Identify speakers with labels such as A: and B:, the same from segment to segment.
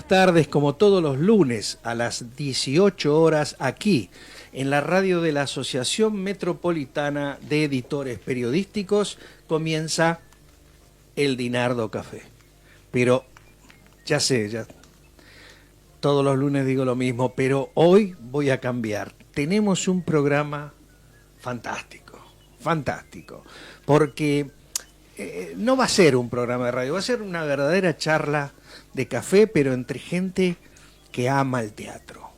A: tardes, como todos los lunes a las 18 horas aquí en la radio de la Asociación Metropolitana de Editores Periodísticos comienza el Dinardo Café. Pero ya sé, ya todos los lunes digo lo mismo, pero hoy voy a cambiar. Tenemos un programa fantástico, fantástico, porque no va a ser un programa de radio, va a ser una verdadera charla de café, pero entre gente que ama el teatro.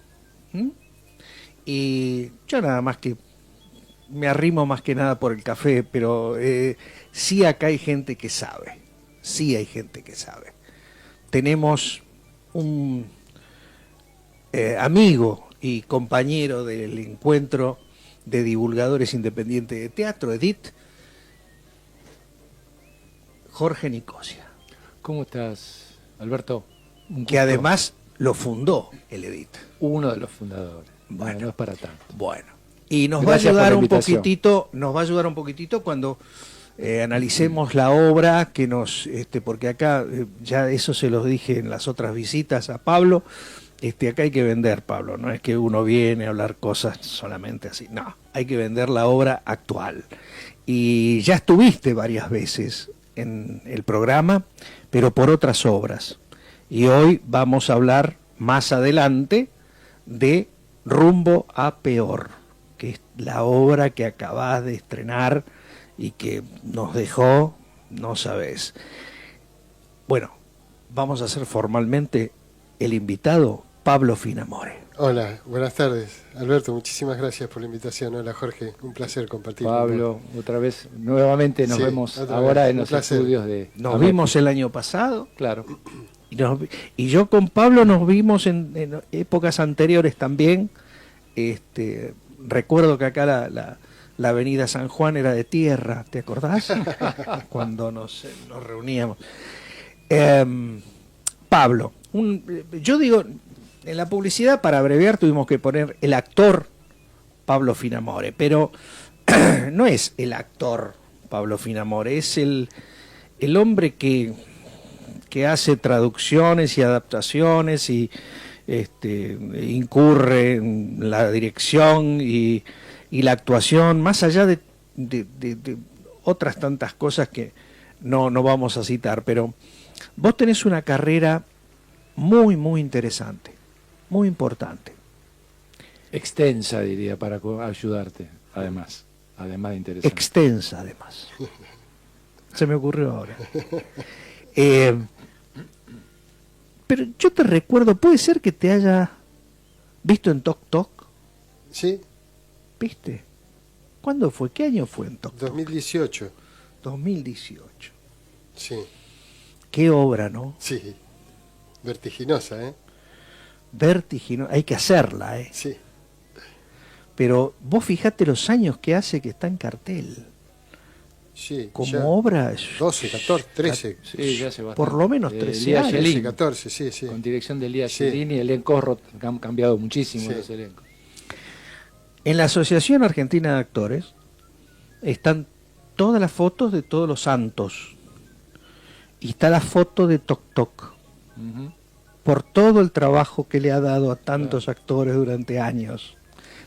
A: Y yo nada más que me arrimo más que nada por el café, pero sí acá hay gente que sabe, sí hay gente que sabe. Tenemos un amigo y compañero del encuentro de divulgadores independientes de teatro, EDIT, Jorge Nicosia.
B: ¿Cómo estás, Alberto?
A: Que además lo fundó el EDIT.
B: Uno de los fundadores.
A: Bueno,
B: no es para tanto.
A: Bueno, y nos
B: Gracias
A: va a ayudar
B: por la invitación.
A: nos va a ayudar un poquitito cuando analicemos la obra que nos, porque acá ya eso se los dije en las otras visitas a Pablo. Acá hay que vender, Pablo, no es que uno viene a hablar cosas solamente así, no, hay que vender la obra actual. Y ya estuviste varias veces en el programa, pero por otras obras. Y hoy vamos a hablar más adelante de Rumbo a Peor, que es la obra que acabás de estrenar y que nos dejó, no sabés. Bueno, vamos a hacer formalmente el invitado, Pablo Finamore.
C: Hola, buenas tardes. Alberto, muchísimas gracias por la invitación. Hola Jorge, un placer compartir.
B: Pablo, otra vez, nuevamente nos vemos ahora en los estudios de...
A: Nos vimos el año pasado.
B: Claro.
A: Y yo con Pablo nos vimos en épocas anteriores también. Recuerdo que acá la avenida San Juan era de tierra, ¿te acordás? Cuando nos reuníamos. Pablo, yo digo, en la publicidad, para abreviar, tuvimos que poner el actor Pablo Finamore, pero no es el actor Pablo Finamore, es el hombre que hace traducciones y adaptaciones y incurre en la dirección y la actuación, más allá de otras tantas cosas que no vamos a citar, pero vos tenés una carrera muy, muy interesante, muy importante.
B: Extensa, diría, para ayudarte, además de interesante.
A: Extensa, además. Se me ocurrió ahora. Pero yo te recuerdo, ¿puede ser que te haya visto en Toc Toc?
C: Sí.
A: ¿Viste? ¿Cuándo fue? ¿Qué año fue en Toc Toc?
C: 2018.
A: 2018.
C: Sí.
A: Qué obra, ¿no?
C: Sí. Vertiginosa, ¿eh?
A: Vertiginosa. Hay que hacerla, ¿eh?
C: Sí.
A: Pero vos fijate los años que hace que está en cartel.
C: Sí.
A: Como obra...
C: 12, 14, 13.
B: Sí, ya hace bastante.
A: Por lo menos 13
B: Elías
A: años.
B: Yelin.
C: 13, 14, sí, sí.
B: Con dirección de Elías
C: Sí.
B: Yelin y elenco han cambiado muchísimo
C: Sí.
B: los elencos.
A: En la Asociación Argentina de Actores están todas las fotos de todos los santos. Y está la foto de Toc Toc.
B: Ujú.
A: Por todo el trabajo que le ha dado a tantos actores durante años.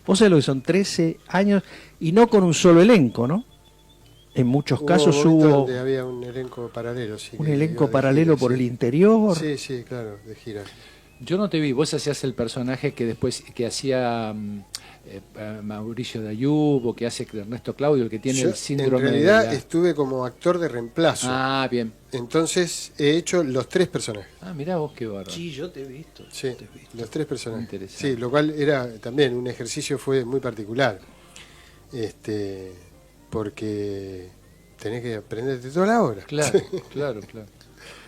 A: Vos sabés lo que son 13 años y no con un solo elenco, ¿no? En muchos casos
C: momentos
A: hubo
C: donde había un elenco paralelo, sí.
A: un
C: que
A: elenco
C: iba de
A: paralelo
C: gira,
A: por
C: sí.
A: el interior.
C: Sí, sí, claro, de gira.
B: Yo no te vi, vos hacías el personaje que después que hacía Mauricio Dayub o que hace Ernesto Claudio, el que tiene
C: Yo,
B: el síndrome
C: en realidad
B: de la...
C: estuve como actor de reemplazo.
B: Ah, bien.
C: Entonces he hecho los 3 personajes.
B: Ah, mirá vos qué bárbaro.
A: Sí, yo te he visto.
C: Sí,
A: te he visto.
C: los 3 personajes.
B: Interesante.
C: Sí, lo cual era también un ejercicio, fue muy particular. Porque tenés que aprenderte toda la obra.
B: Claro, claro.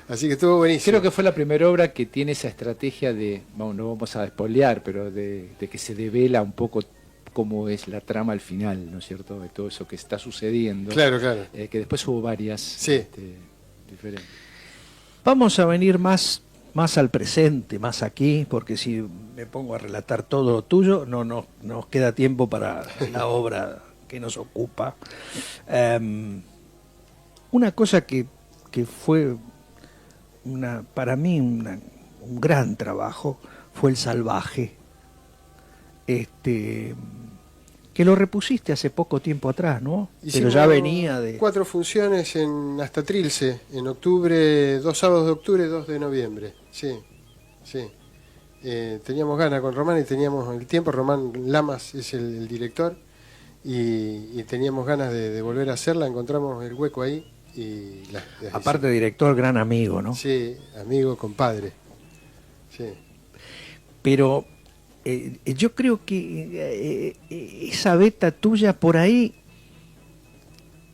C: Así que estuvo buenísimo.
B: Creo que fue la primera obra que tiene esa estrategia de, bueno, no vamos a spoilear, pero de que se devela un poco cómo es la trama al final, ¿no es cierto? De todo eso que está sucediendo.
C: Claro, claro.
B: Que después hubo varias
C: Sí.
B: diferentes.
A: Vamos a venir más al presente, más aquí, porque si me pongo a relatar todo lo tuyo, no nos queda tiempo para la obra que nos ocupa. Una cosa que fue para mí un gran trabajo, fue El Salvaje, que lo repusiste hace poco tiempo atrás, ¿no? Pero ya venía de...
C: 4 funciones en hasta Trilce, en octubre, 2 sábados de octubre, 2 de noviembre. Sí, sí. Teníamos ganas con Román y teníamos el tiempo. Román Lamas es el director y teníamos ganas de volver a hacerla. Encontramos el hueco ahí.
A: Aparte director, gran amigo, ¿no?
C: Sí, amigo, compadre. Sí.
A: Pero yo creo que esa beta tuya por ahí,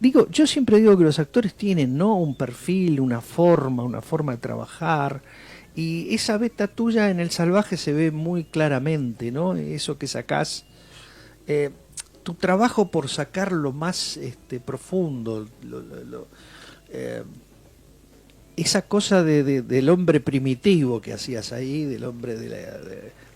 A: digo, yo siempre digo que los actores tienen, ¿no?, un perfil, una forma de trabajar, y esa beta tuya en El Salvaje se ve muy claramente, ¿no? Eso que sacás, tu trabajo por sacar lo más profundo, esa cosa del hombre primitivo que hacías ahí, del hombre de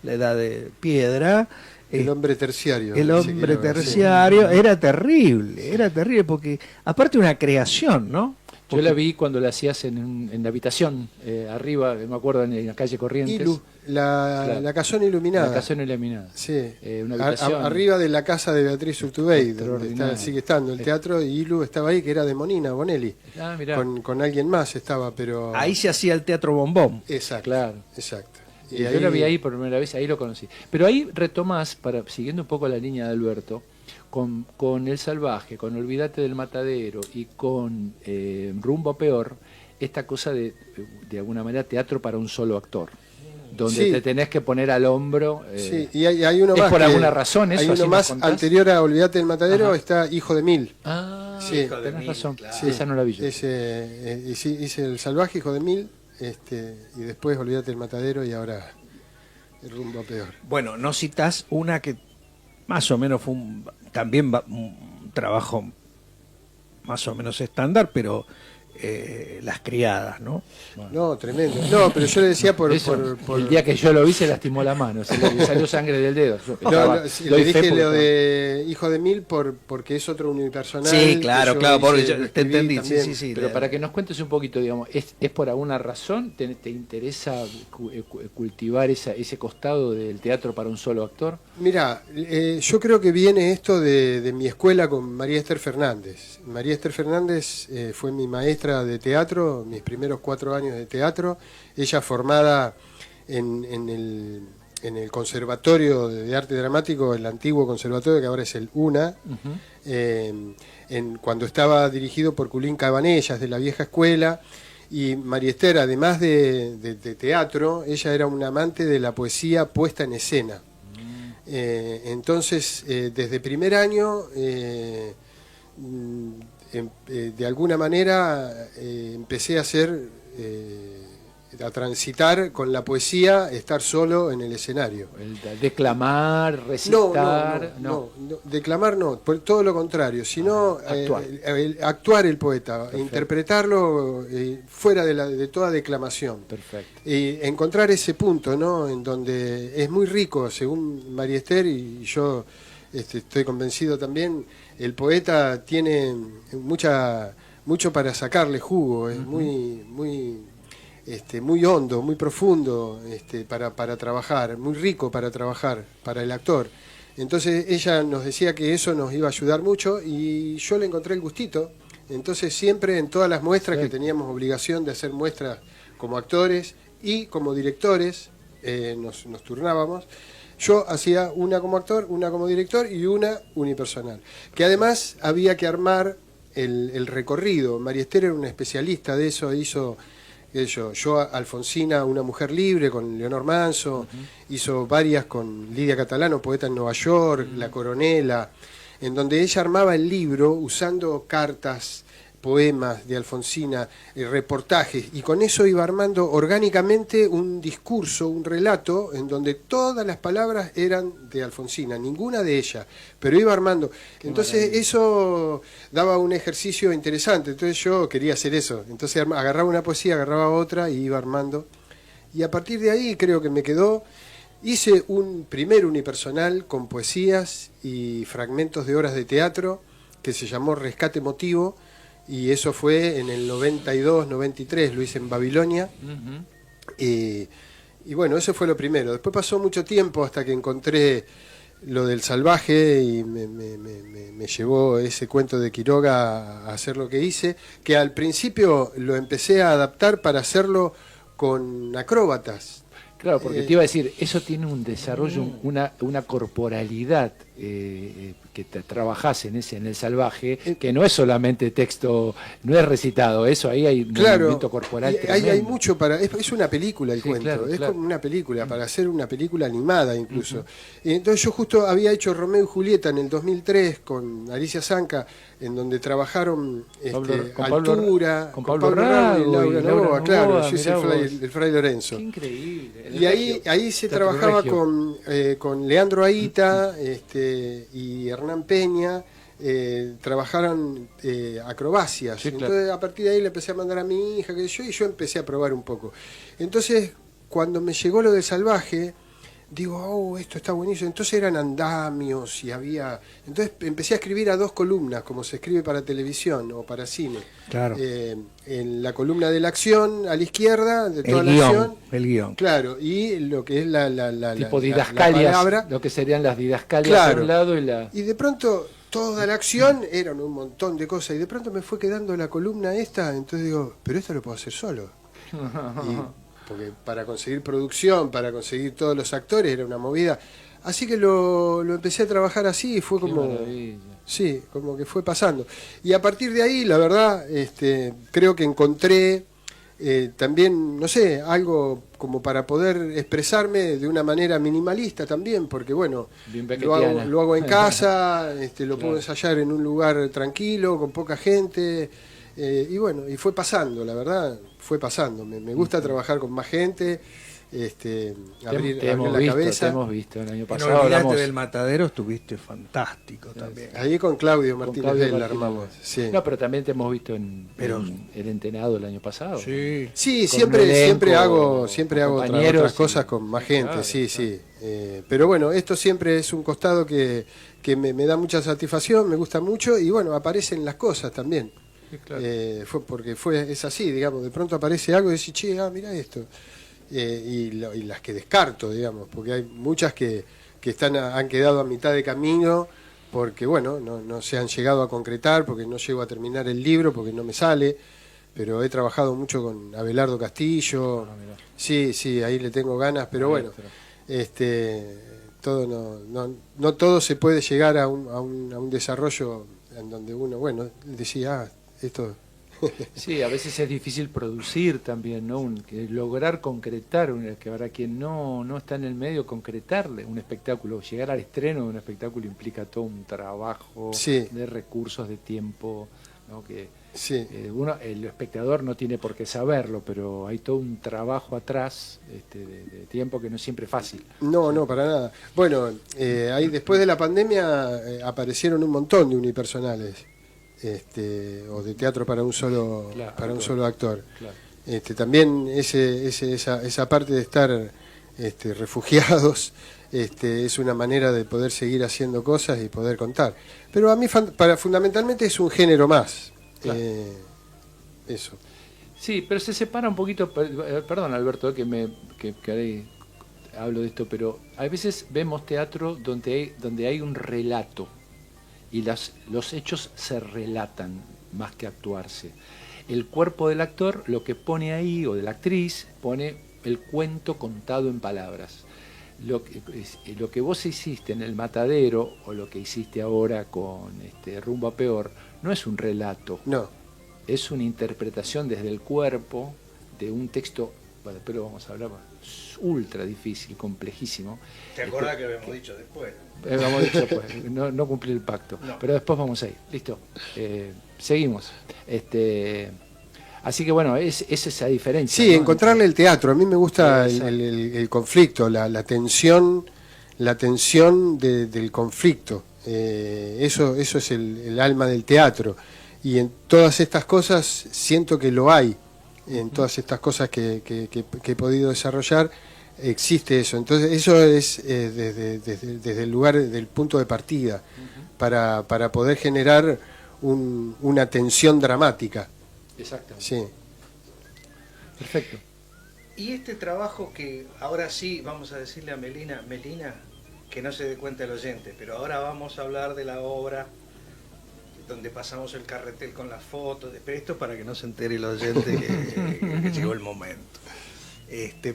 A: la edad de piedra.
C: El hombre terciario.
A: El hombre terciario,
C: sí.
A: era terrible, porque aparte una creación, ¿no?
B: Yo la vi cuando la hacías en la habitación, arriba, me acuerdo, en la calle Corrientes.
C: Ilu, la casona iluminada.
B: La casona iluminada.
C: Sí.
B: Una habitación
C: arriba de la casa de Beatriz Urtubey, donde sigue estando el
B: Sí.
C: teatro, y Ilu estaba ahí, que era de Monina, Bonelli.
B: Ah, mirá.
C: Con alguien más estaba, pero...
A: Ahí se hacía el teatro bombón.
C: Exacto,
B: Claro.
C: exacto.
B: Y yo la vi ahí por primera vez, ahí lo conocí. Pero ahí retomás, siguiendo un poco la línea de Alberto, con El Salvaje, con Olvídate del Matadero y con Rumbo a Peor, esta cosa de alguna manera teatro para un solo actor, donde
C: Sí.
B: te tenés que poner al hombro.
C: Sí, y hay uno
B: ¿es
C: más.
B: por
C: que-
B: alguna razón eso?
C: Hay
B: así
C: uno
B: nos
C: más
B: contás?
C: anterior a Olvídate del Matadero,
B: Ajá.
C: está Hijo de Mil.
B: Ah,
C: Sí.
B: tenés razón.
A: claro.
C: Sí.
B: Esa no la vi yo.
C: Hice El Salvaje, Hijo de Mil, y después Olvídate del Matadero y ahora el Rumbo a Peor.
A: Bueno, no citas una que más o menos fue también un trabajo más o menos estándar, pero Las Criadas, ¿no?
C: No, tremendo. No, pero yo le decía por...
B: El día que yo lo vi se lastimó la mano, se le salió sangre del dedo. Yo
C: No,
B: estaba-
C: sí,
B: doy
C: le
B: fe
C: dije
B: porque
C: lo
B: estaba-
C: de Hijo de Mil porque es otro unipersonal.
A: Sí, claro,
C: que
A: claro, porque
C: hice,
A: yo
C: lo
A: te
C: escribí
A: entendí,
C: también.
A: sí.
B: Pero para que nos cuentes un poquito, digamos, ¿es por alguna razón? ¿Te interesa cultivar ese costado del teatro para un solo actor?
C: Mira, yo creo que viene esto de mi escuela con María Esther Fernández. María Esther Fernández fue mi maestra de teatro, mis primeros 4 años de teatro. Ella formada en el Conservatorio de Arte Dramático, el antiguo conservatorio, que ahora es el UNA, cuando estaba dirigido por Culín Cabanellas, de la vieja escuela. Y María Esther, además de teatro, ella era una amante de la poesía puesta en escena. Entonces, desde primer año, de alguna manera, empecé a transitar con la poesía, estar solo en el escenario.
B: El declamar, recitar.
C: No, declamar no, por todo lo contrario, sino actuar el poeta,
B: Perfecto.
C: interpretarlo fuera de toda declamación.
B: Perfecto.
C: Y encontrar ese punto, ¿no?, en donde es muy rico, según María Esther, y yo estoy convencido también, el poeta tiene mucho para sacarle jugo, es muy hondo, muy profundo para trabajar, muy rico para trabajar, para el actor. Entonces ella nos decía que eso nos iba a ayudar mucho y yo le encontré el gustito. Entonces siempre en todas las muestras, que teníamos obligación de hacer muestras como actores y como directores, nos turnábamos. Yo hacía una como actor, una como director y una unipersonal. Que además había que armar el recorrido. María Esther era una especialista de eso, hizo... Yo Alfonsina, una mujer libre, con Leonor Manso, hizo varias con Lidia Catalano, poeta en Nueva York, La Coronela, en donde ella armaba el libro usando cartas, poemas de Alfonsina, reportajes, y con eso iba armando orgánicamente un discurso, un relato, en donde todas las palabras eran de Alfonsina, ninguna de ella, pero iba armando. Entonces eso daba un ejercicio interesante, entonces yo quería hacer eso, entonces agarraba una poesía, agarraba otra y iba armando, y a partir de ahí creo que me quedó. Hice un primer unipersonal con poesías y fragmentos de obras de teatro que se llamó Rescate Emotivo, y eso fue en el 92, 93, lo hice en Babilonia. Y bueno, eso fue lo primero. Después pasó mucho tiempo hasta que encontré lo del salvaje y me llevó ese cuento de Quiroga a hacer lo que hice, que al principio lo empecé a adaptar para hacerlo con acróbatas.
B: Claro, porque te iba a decir, eso tiene un desarrollo, una corporalidad que trabajás en el salvaje, que no es solamente texto, no es recitado, eso ahí hay un movimiento corporal tremendo.
C: Hay mucho para, es una película el cuento,
B: claro,
C: es
B: claro.
C: como una película, para hacer una película animada incluso. Entonces yo justo había hecho Romeo y Julieta en el 2003 con Alicia Zanca, en donde trabajaron Altura,
B: con Pablo Rago
C: y Laura Novoa, claro,
B: Novoa,
C: yo hice el Fray Lorenzo.
B: Qué increíble.
C: Y ahí se trabajaba con Leandro Aita y Hernán Peña, trabajaron acrobacias.
B: Sí, claro.
C: Entonces a partir de ahí le empecé a mandar a mi hija, y yo empecé a probar un poco. Entonces cuando me llegó lo de Salvaje, digo, oh, esto está buenísimo. Entonces eran andamios y había... Entonces empecé a escribir a 2 columnas, como se escribe para televisión o para cine.
A: Claro.
C: En la columna de la acción, a la izquierda, de toda
A: El
C: la
A: guión,
C: acción.
A: el guión.
C: Claro, y lo que es
B: Tipo
C: la
B: didascalias,
C: palabra.
B: lo que serían las didascalias
C: Claro.
B: a un lado y la...
C: Y de pronto toda la acción eran un montón de cosas. Y de pronto me fue quedando la columna esta. Entonces digo, pero esto lo puedo hacer solo. Porque para conseguir producción, para conseguir todos los actores era una movida. Así que lo empecé a trabajar así y fue
B: Qué
C: como...
B: maravilla.
C: Sí, como que fue pasando. Y a partir de ahí, la verdad, creo que encontré también, no sé, algo como para poder expresarme de una manera minimalista también, porque bueno,
B: Bien
C: lo hago en casa, lo puedo
B: Claro.
C: ensayar en un lugar tranquilo, con poca gente, y bueno, y fue pasando, la verdad, fue pasando. Me gusta trabajar con más gente, abrir
B: te hemos
C: la
B: visto,
C: cabeza.
B: te hemos visto el año
A: No
B: pasado.
A: olvidate
B: hablamos-
A: del Matadero, estuviste fantástico también.
C: Ahí con Claudio Martínez
B: Claudio
C: Vela
B: Martínez.
C: armamos. Sí.
B: No, pero también te hemos visto en
A: Pero-
B: El Entenado el año pasado.
A: Sí.
C: Sí,
B: Con
C: siempre,
B: un elenco,
C: siempre hago
B: compañeros
C: otras cosas
B: y-
C: con más gente,
B: claro,
C: sí,
B: claro.
C: sí. Pero bueno, esto siempre es un costado que me da mucha satisfacción, me gusta mucho y bueno, aparecen las cosas también.
B: Sí, claro.
C: Es así, digamos, de pronto aparece algo y decís, che, mira esto. Y las que descarto, digamos, porque hay muchas que han quedado a mitad de camino porque, bueno, no se han llegado a concretar, porque no llego a terminar el libro, porque no me sale, pero he trabajado mucho con Abelardo Castillo, sí, ahí le tengo ganas, pero bueno, todo no todo se puede llegar a un desarrollo en donde uno, bueno, decía, esto...
B: Sí, a veces es difícil producir también, ¿no? Que lograr concretar, que para quien no está en el medio, concretarle un espectáculo, llegar al estreno de un espectáculo implica todo un trabajo
C: Sí.
B: de recursos, de tiempo, ¿no? Que
C: Sí.
B: el espectador no tiene por qué saberlo, pero hay todo un trabajo atrás de tiempo que no es siempre fácil.
C: No, para nada. Bueno, ahí después de la pandemia aparecieron un montón de unipersonales, o de teatro para un solo
B: Claro,
C: para un solo actor.
B: Claro.
C: También esa parte de estar refugiados es una manera de poder seguir haciendo cosas y poder contar. Pero a mí fundamentalmente es un género más.
B: Claro.
C: Eso.
B: Sí, pero se separa un poquito, perdón Alberto, que ahí hablo de esto, pero a veces vemos teatro donde hay un relato y los hechos se relatan más que actuarse. El cuerpo del actor lo que pone ahí, o de la actriz, pone el cuento contado en palabras. Lo que vos hiciste en El Matadero, o lo que hiciste ahora con Rumbo a Peor, no es un relato.
C: No.
B: Es una interpretación desde el cuerpo de un texto, bueno, pero vamos a hablar, ultra difícil, complejísimo.
A: ¿Te acordás que habíamos dicho después?
B: Vamos a decir, pues, no cumplir el pacto,
A: No.
B: pero después vamos a ir. Listo. Seguimos. Así que bueno, es esa diferencia.
C: Sí,
B: ¿no?
C: encontrarle el teatro. A mí me gusta
B: Exacto.
C: el conflicto, la tensión del conflicto. Eso es el alma del teatro. Y en todas estas cosas siento que lo hay. En todas estas cosas que he podido desarrollar existe eso. Entonces eso es desde el lugar, del punto de partida, para poder generar una tensión dramática.
B: Exacto.
C: Sí.
B: Perfecto.
A: Y este trabajo que ahora sí vamos a decirle a Melina, que no se dé cuenta el oyente, pero ahora vamos a hablar de la obra donde pasamos el carretel con las fotos, pero esto para que no se entere el oyente que llegó el momento.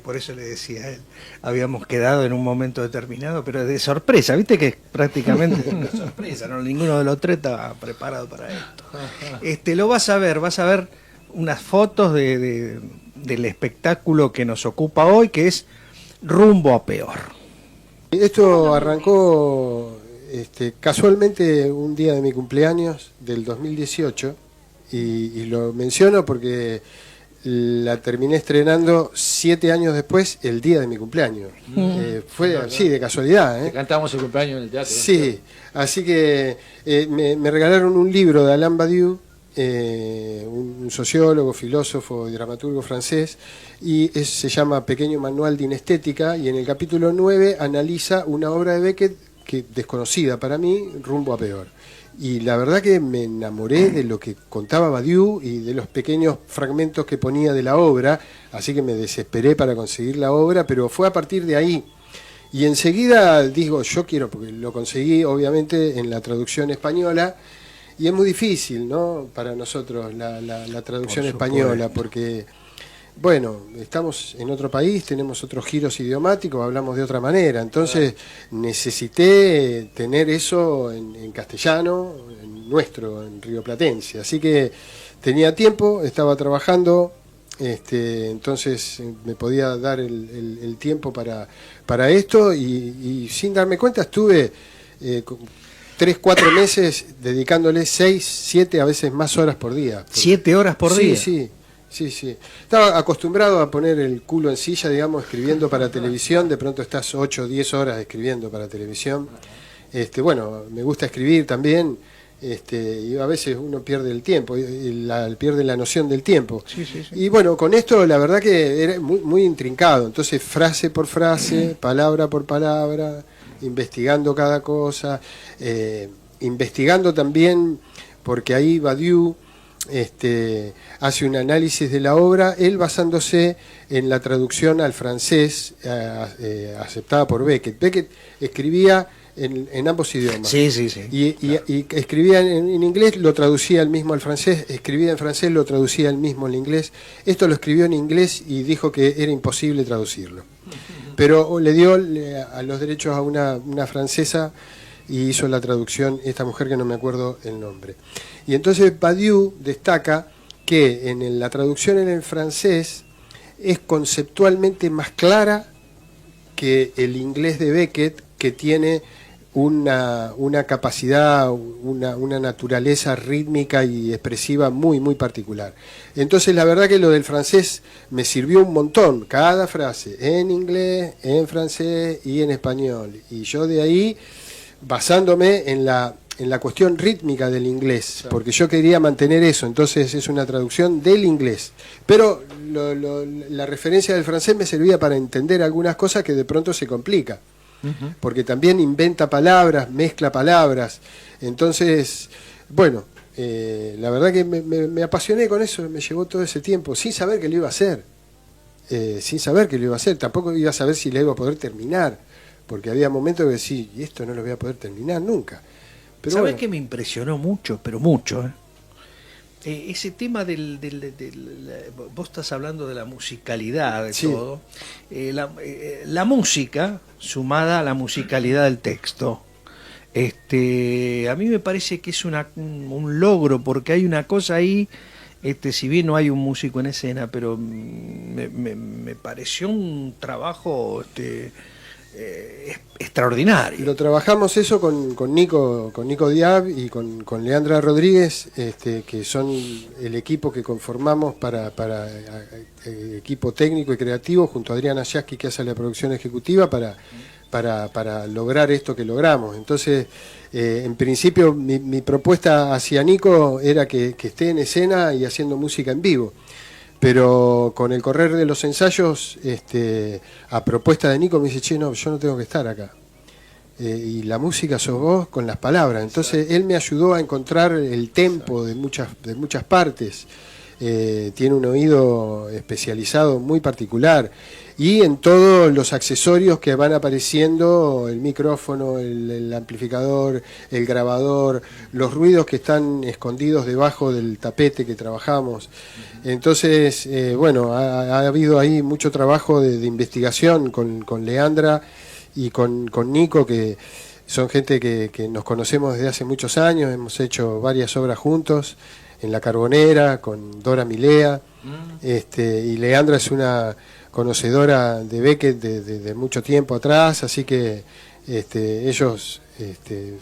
A: Por eso le decía a él, habíamos quedado en un momento determinado, pero de sorpresa, viste que es prácticamente una sorpresa, ¿no? Ninguno de los tres estaba preparado para esto. Lo vas a ver unas fotos del espectáculo que nos ocupa hoy, que es Rumbo a Peor.
C: Esto arrancó casualmente un día de mi cumpleaños del 2018 y lo menciono porque la terminé estrenando 7 años después, el día de mi cumpleaños. Fue así, de casualidad.
B: Te cantamos el cumpleaños en el teatro.
C: Sí, así que me regalaron un libro de Alain Badiou, un sociólogo, filósofo y dramaturgo francés, y se llama Pequeño Manual de Inestética, y en el capítulo 9 analiza una obra de Beckett que desconocida para mí, Rumbo a Peor. Y la verdad que me enamoré de lo que contaba Badiou y de los pequeños fragmentos que ponía de la obra, así que me desesperé para conseguir la obra, pero fue a partir de ahí. Y enseguida digo, yo quiero, porque lo conseguí obviamente en la traducción española, y es muy difícil, ¿no?, para nosotros la traducción española, porque, bueno, estamos en otro país, tenemos otros giros idiomáticos, hablamos de otra manera, entonces necesité tener eso en castellano, en nuestro, en rioplatense, así que tenía tiempo, estaba trabajando, entonces me podía dar el tiempo para esto, y sin darme cuenta estuve 3-4 meses dedicándole 6-7, a veces más horas por día.
A: 7 horas por día.
C: Sí. Estaba acostumbrado a poner el culo en silla, digamos, escribiendo para televisión. De pronto estás 8 o 10 horas escribiendo para televisión. Bueno, me gusta escribir también. Y a veces uno pierde el tiempo, pierde la noción del tiempo.
A: Sí.
C: Y bueno, con esto la verdad que era muy, muy intrincado. Entonces, frase por frase, palabra por palabra, investigando cada cosa, investigando también, porque ahí Badiou hace un análisis de la obra, él basándose en la traducción al francés aceptada por Beckett. Beckett escribía en ambos idiomas.
A: Sí.
C: Y escribía en inglés, lo traducía él mismo al francés, escribía en francés, lo traducía él mismo al inglés. Esto lo escribió en inglés y dijo que era imposible traducirlo. Pero le dio a los derechos a una francesa y hizo la traducción, esta mujer que no me acuerdo el nombre. Y entonces Badiou destaca que en la traducción en el francés es conceptualmente más clara que el inglés de Beckett, que tiene una capacidad, una naturaleza rítmica y expresiva muy, muy particular. Entonces la verdad que lo del francés me sirvió un montón, cada frase, en inglés, en francés y en español. Y yo de ahí, basándome en la cuestión rítmica del inglés, porque yo quería mantener eso, entonces es una traducción del inglés. Pero la referencia del francés me servía para entender algunas cosas que de pronto se complica. Porque también inventa palabras, mezcla palabras. Entonces, bueno, la verdad que me apasioné con eso, me llevó todo ese tiempo, sin saber que lo iba a hacer. Tampoco iba a saber si lo iba a poder terminar, porque había momentos que decía, y esto no lo voy a poder terminar nunca. Pero
A: ¿sabes
C: bueno,
A: qué me impresionó mucho? Pero mucho, ese tema vos estás hablando de la musicalidad de todo, la música sumada a la musicalidad del texto, a mí me parece que es un logro, porque hay una cosa ahí, si bien no hay un músico en escena, pero me pareció un trabajo extraordinario.
C: lo trabajamos eso con Nico Diab y con Leandra Rodríguez, que son el equipo que conformamos para equipo técnico y creativo, junto a Adriana Yasky, que hace la producción ejecutiva, para lograr esto que logramos. Entonces, en principio mi propuesta hacia Nico era que esté en escena y haciendo música en vivo. Pero con el correr de los ensayos, a propuesta de Nico, me dice, che, no, yo no tengo que estar acá. Y la música sos vos con las palabras. Entonces él me ayudó a encontrar el tempo de muchas partes. tiene un oído especializado muy particular, y en todos los accesorios que van apareciendo, el micrófono, el amplificador, el grabador, los ruidos que están escondidos debajo del tapete que trabajamos. Entonces, bueno, ha habido ahí mucho trabajo de investigación con Leandra y con Nico, que son gente que nos conocemos desde hace muchos años, hemos hecho varias obras juntos, en La Carbonera, con Dora Milea, y Leandra es una conocedora de Beckett de mucho tiempo atrás, así que ellos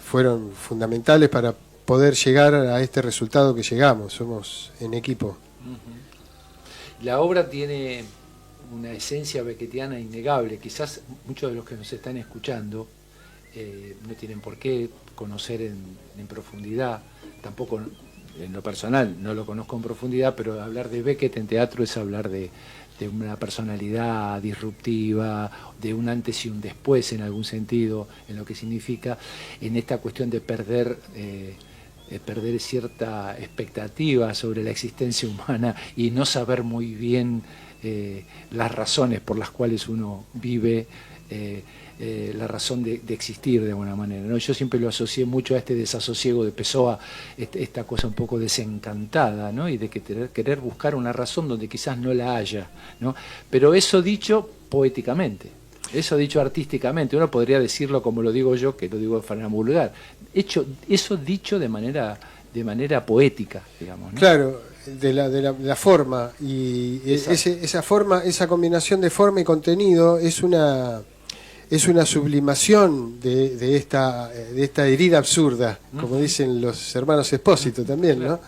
C: fueron fundamentales para poder llegar a este resultado que llegamos, somos en equipo.
B: La obra tiene una esencia beckettiana innegable, quizás muchos de los que nos están escuchando no tienen por qué conocer en profundidad, tampoco en lo personal no lo conozco en profundidad, pero hablar de Beckett en teatro es hablar de una personalidad disruptiva, de un antes y un después en algún sentido, en lo que significa en esta cuestión de perder cierta expectativa sobre la existencia humana y no saber muy bien las razones por las cuales uno vive, la razón de existir de alguna manera, ¿no? Yo siempre lo asocié mucho a este desasosiego de Pessoa, esta cosa un poco desencantada, ¿no? Y de querer buscar una razón donde quizás no la haya, ¿no? Pero eso dicho poéticamente, eso dicho artísticamente, uno podría decirlo como lo digo yo, que lo digo de forma vulgar, eso dicho de manera poética, digamos, ¿no?
C: Claro, de la forma, y esa forma, esa combinación de forma y contenido es una sublimación de esta herida absurda, como dicen los hermanos Espósito también, ¿no?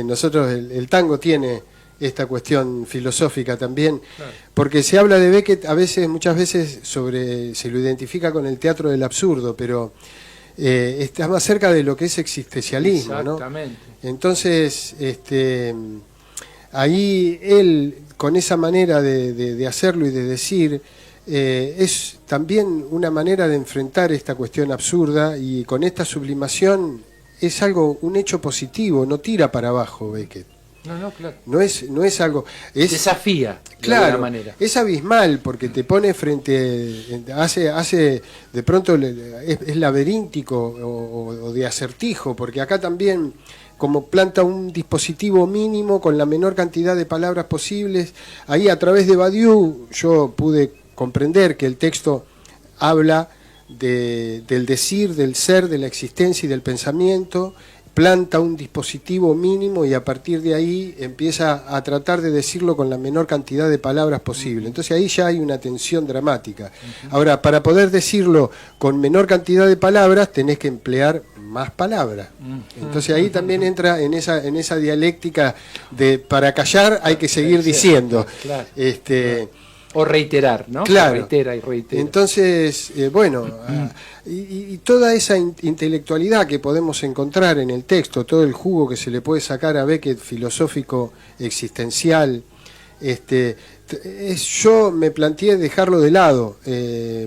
C: Nosotros, el tango tiene esta cuestión filosófica también, porque se habla de Beckett muchas veces se lo identifica con el teatro del absurdo, pero está más cerca de lo que es existencialismo, ¿no?
B: Exactamente.
C: Entonces, ahí él, con esa manera de hacerlo y de decir, es también una manera de enfrentar esta cuestión absurda, y con esta sublimación es un hecho positivo, no tira para abajo Beckett.
B: No, claro.
C: No es algo...
B: Desafía,
C: claro,
B: de alguna manera.
C: Es abismal, porque te pone hace de pronto es laberíntico o de acertijo, porque acá también, como planta un dispositivo mínimo con la menor cantidad de palabras posibles, ahí a través de Badiou yo pude comprender que el texto habla del decir, del ser, de la existencia y del pensamiento, planta un dispositivo mínimo y a partir de ahí empieza a tratar de decirlo con la menor cantidad de palabras posible. Entonces ahí ya hay una tensión dramática. Ahora, para poder decirlo con menor cantidad de palabras, tenés que emplear más palabras. Entonces ahí también entra en esa dialéctica de para callar hay que seguir diciendo.
B: Claro. O reiterar, ¿no?
C: Claro.
B: Reitera y reitera.
C: Entonces, bueno, y toda esa intelectualidad que podemos encontrar en el texto, todo el jugo que se le puede sacar a Beckett filosófico, existencial, yo me planteé dejarlo de lado,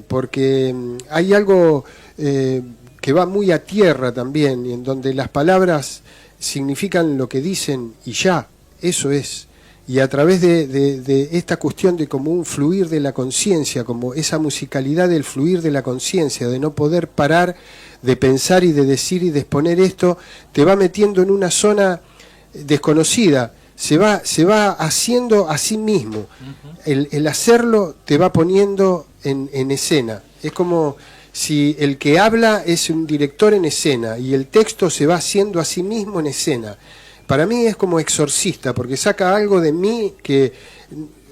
C: porque hay algo que va muy a tierra también, y en donde las palabras significan lo que dicen y ya, eso es. Y a través de esta cuestión de como un fluir de la conciencia, como esa musicalidad del fluir de la conciencia, de no poder parar de pensar y de decir y de exponer esto, te va metiendo en una zona desconocida, se va haciendo a sí mismo. El hacerlo te va poniendo en escena. Es como si el que habla es un director en escena y el texto se va haciendo a sí mismo en escena. Para mí es como exorcista, porque saca algo de mí que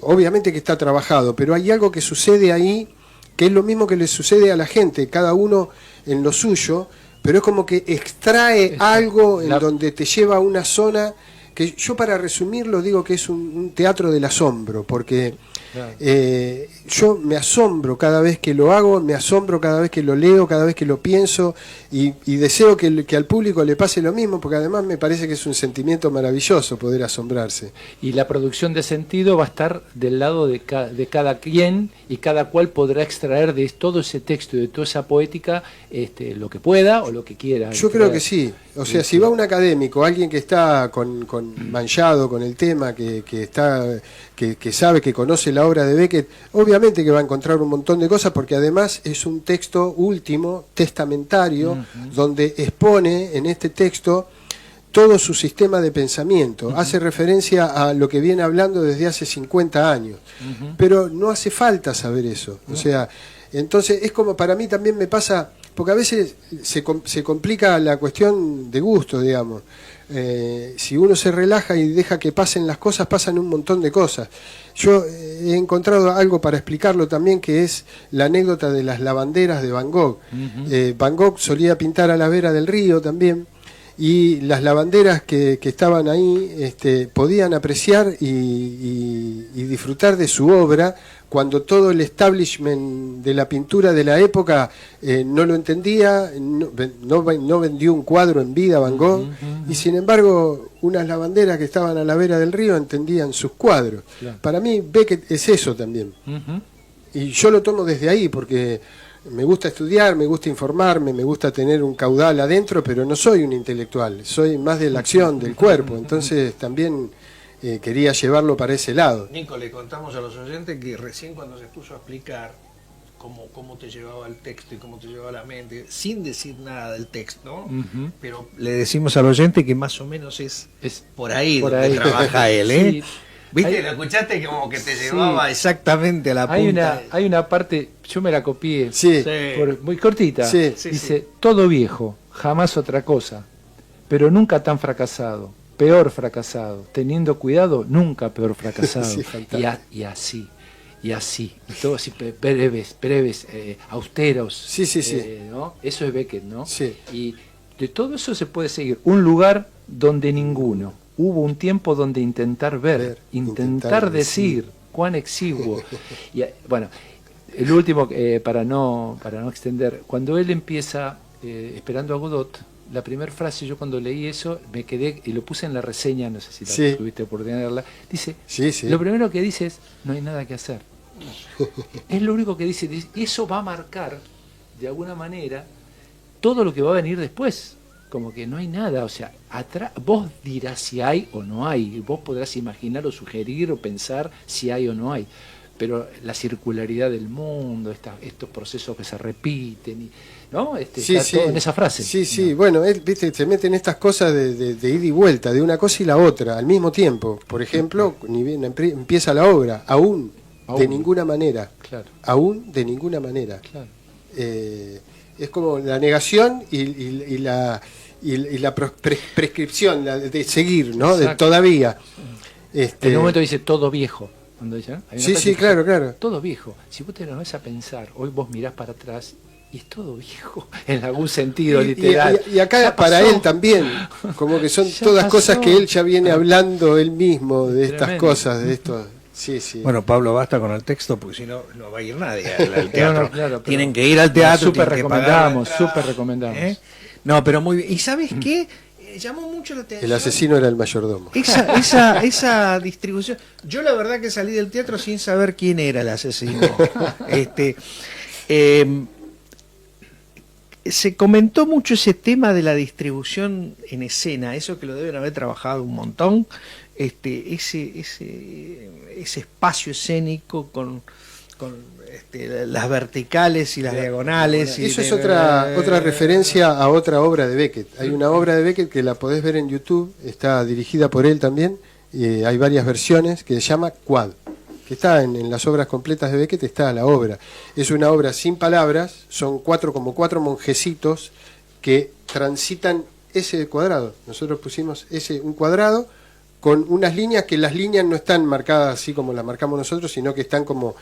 C: obviamente que está trabajado, pero hay algo que sucede ahí que es lo mismo que le sucede a la gente, cada uno en lo suyo, pero es como que extrae algo en donde te lleva a una zona que yo, para resumirlo, digo que es un teatro del asombro, porque yo me asombro cada vez que lo hago, me asombro cada vez que lo leo, cada vez que lo pienso, y deseo que al público le pase lo mismo, porque además me parece que es un sentimiento maravilloso poder asombrarse.
B: Y la producción de sentido va a estar del lado de cada quien, y cada cual podrá extraer de todo ese texto y de toda esa poética lo que pueda o lo que quiera.
C: Yo creo que sí. O sea, si va un académico, alguien que está con manchado con el tema, que sabe, que conoce la obra de Beckett, obviamente que va a encontrar un montón de cosas, porque además es un texto último, testamentario, donde expone en este texto todo su sistema de pensamiento. Hace referencia a lo que viene hablando desde hace 50 años. Pero no hace falta saber eso. O sea, entonces es como, para mí también me pasa, porque a veces se complica la cuestión de gusto, digamos. Si uno se relaja y deja que pasen las cosas, pasan un montón de cosas. Yo he encontrado algo para explicarlo también, que es la anécdota de las lavanderas de Van Gogh. Van Gogh solía pintar a la vera del río también, y las lavanderas que estaban ahí podían apreciar y disfrutar de su obra cuando todo el establishment de la pintura de la época no lo entendía, no vendió un cuadro en vida Van Gogh, y sin embargo unas lavanderas que estaban a la vera del río entendían sus cuadros.
B: Claro.
C: Para mí Beckett es eso también, y yo lo tomo desde ahí porque me gusta estudiar, me gusta informarme, me gusta tener un caudal adentro, pero no soy un intelectual, soy más de la acción, del cuerpo. Entonces también quería llevarlo para ese lado.
A: Nico, le contamos a los oyentes que recién cuando se puso a explicar cómo te llevaba el texto y cómo te llevaba la mente, sin decir nada del texto, pero le decimos al oyente que más o menos es por ahí donde trabaja él, ¿eh?
B: Sí.
A: ¿Viste? ¿Lo escuchaste? Como que te llevaba exactamente a la punta.
B: Hay una parte, yo me la copié,
C: Sí.
B: muy cortita.
C: Sí.
B: Dice, todo viejo, jamás otra cosa, pero nunca tan fracasado, peor fracasado, teniendo cuidado, nunca peor fracasado.
C: Sí, fantástico.
B: Y así, y todo así, breves, austeros.
C: Sí.
B: ¿No? Eso es Beckett, ¿no?
C: Sí.
B: Y de todo eso se puede seguir. Un lugar donde ninguno. Hubo un tiempo donde intentar ver, intentar decir, cuán exiguo. Y, bueno, el último, para no extender, cuando él empieza esperando a Godot, la primera frase, yo cuando leí eso, me quedé, y lo puse en la reseña, no sé si la tuviste por tenerla, dice, lo primero que dice es, no hay nada que hacer. Es lo único que dice, eso va a marcar, de alguna manera, todo lo que va a venir después. Como que no hay nada, o sea, atrás vos dirás si hay o no hay, vos podrás imaginar o sugerir o pensar si hay o no hay, pero la circularidad del mundo, estos procesos que se repiten, ¿no? Está todo en esa frase.
C: Sí,
B: ¿no?
C: bueno, viste, se meten estas cosas de ida y vuelta, de una cosa y la otra, al mismo tiempo. Por ejemplo, ni bien empieza la obra, aún de ninguna manera,
B: claro.
C: Aún de ninguna manera. Claro. Es como la negación y la prescripción de seguir, ¿no? De todavía.
B: En un momento dice todo viejo. Cuando dice, ¿no?
C: Sí, claro.
B: Todo viejo. Si vos te lo vas a pensar, hoy vos mirás para atrás y es todo viejo, en algún sentido literal.
C: Y acá para él también, como que son todas cosas que él ya viene hablando él mismo de estas cosas, de esto. Sí.
A: Bueno, Pablo, basta con el texto porque si no, no va a ir nadie al teatro.
C: Claro,
A: tienen que ir al teatro.
B: Súper recomendamos.
A: No, pero muy bien. ¿Y sabes qué? Llamó mucho la atención.
C: El asesino era el mayordomo.
A: Esa distribución. Yo la verdad que salí del teatro sin saber quién era el asesino. Se comentó mucho ese tema de la distribución en escena, eso que lo deben haber trabajado un montón, ese espacio escénico con las verticales y las diagonales.
C: Eso es otra referencia a otra obra de Beckett. Hay una obra de Beckett que la podés ver en YouTube, está dirigida por él también, hay varias versiones, que se llama Quad, que está en las obras completas de Beckett, está la obra. Es una obra sin palabras, son como cuatro monjecitos que transitan ese cuadrado. Nosotros pusimos un cuadrado con unas líneas que las líneas no están marcadas así como las marcamos nosotros, sino que están como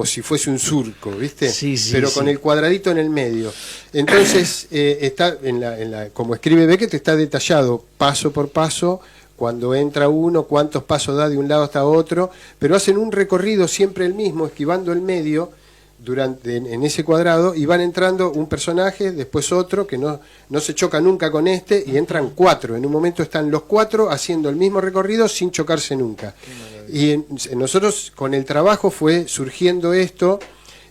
C: si fuese un surco, ¿viste?
A: Sí,
C: pero con el cuadradito en el medio. Entonces, está como escribe Beckett, está detallado paso por paso, cuando entra uno, cuántos pasos da de un lado hasta otro, pero hacen un recorrido siempre el mismo, esquivando el medio en ese cuadrado, y van entrando un personaje, después otro, que no se choca nunca con y entran cuatro. En un momento están los cuatro haciendo el mismo recorrido sin chocarse nunca. Y nosotros con el trabajo fue surgiendo esto,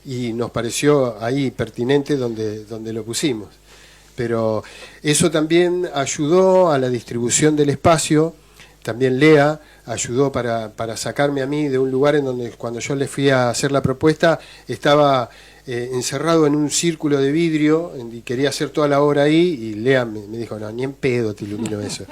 C: y nos pareció ahí pertinente donde lo pusimos. Pero eso también ayudó a la distribución del espacio, también Lea ayudó para sacarme a mí de un lugar en donde cuando yo le fui a hacer la propuesta estaba encerrado en un círculo de vidrio y quería hacer toda la obra ahí, y Lea me dijo, no, ni en pedo te ilumino eso.